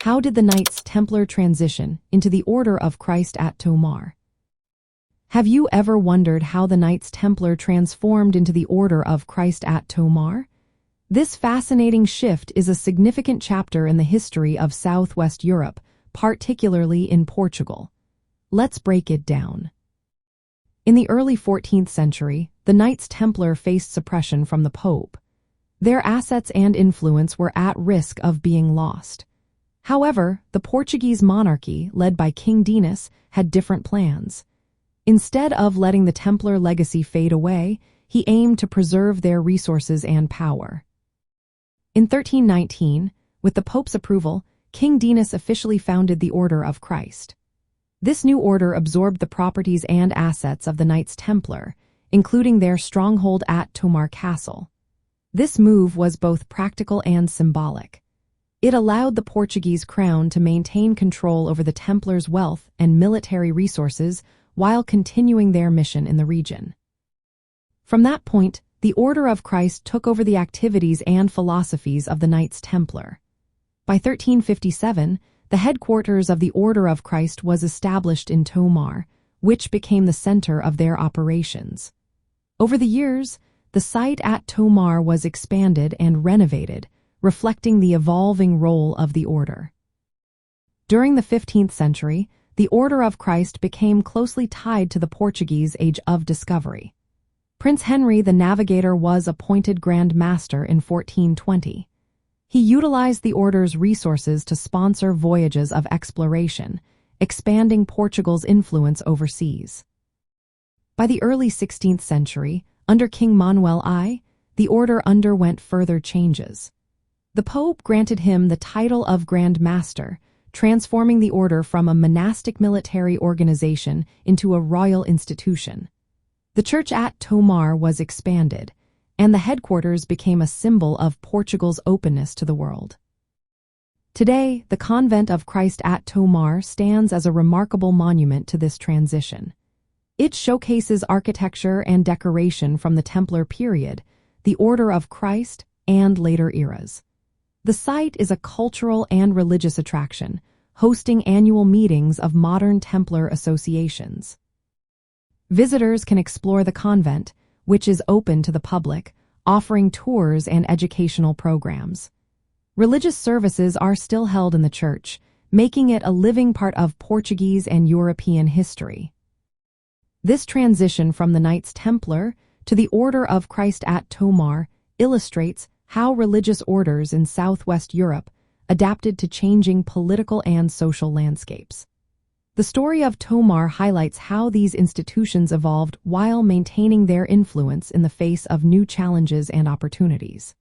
How did the Knights Templar transition into the Order of Christ at Tomar? Have you ever wondered how the Knights Templar transformed into the Order of Christ at Tomar? This fascinating shift is a significant chapter in the history of Southwest Europe, particularly in Portugal. Let's break it down. In the early 14th century, the Knights Templar faced suppression from the Pope. Their assets and influence were at risk of being lost. However, the Portuguese monarchy, led by King Dinis, had different plans. Instead of letting the Templar legacy fade away, he aimed to preserve their resources and power. In 1319, with the Pope's approval, King Dinis officially founded the Order of Christ. This new order absorbed the properties and assets of the Knights Templar, including their stronghold at Tomar Castle. This move was both practical and symbolic. It allowed the Portuguese crown to maintain control over the Templars' wealth and military resources while continuing their mission in the region. From that point, the Order of Christ took over the activities and philosophies of the Knights Templar. By 1357, the headquarters of the Order of Christ was established in Tomar, which became the center of their operations. Over the years, the site at Tomar was expanded and renovated, reflecting the evolving role of the order. During the 15th century, the Order of Christ became closely tied to the Portuguese Age of Discovery. Prince Henry the Navigator was appointed Grand Master in 1420. He utilized the order's resources to sponsor voyages of exploration, expanding Portugal's influence overseas. By the early 16th century, under King Manuel I, the order underwent further changes. The Pope granted him the title of Grand Master, transforming the order from a monastic military organization into a royal institution. The church at Tomar was expanded, and the headquarters became a symbol of Portugal's openness to the world. Today, the Convent of Christ at Tomar stands as a remarkable monument to this transition. It showcases architecture and decoration from the Templar period, the Order of Christ, and later eras. The site is a cultural and religious attraction, hosting annual meetings of modern Templar associations. Visitors can explore the convent, which is open to the public, offering tours and educational programs. Religious services are still held in the church, making it a living part of Portuguese and European history. This transition from the Knights Templar to the Order of Christ at Tomar illustrates how religious orders in Southwest Europe adapted to changing political and social landscapes. The story of Tomar highlights how these institutions evolved while maintaining their influence in the face of new challenges and opportunities.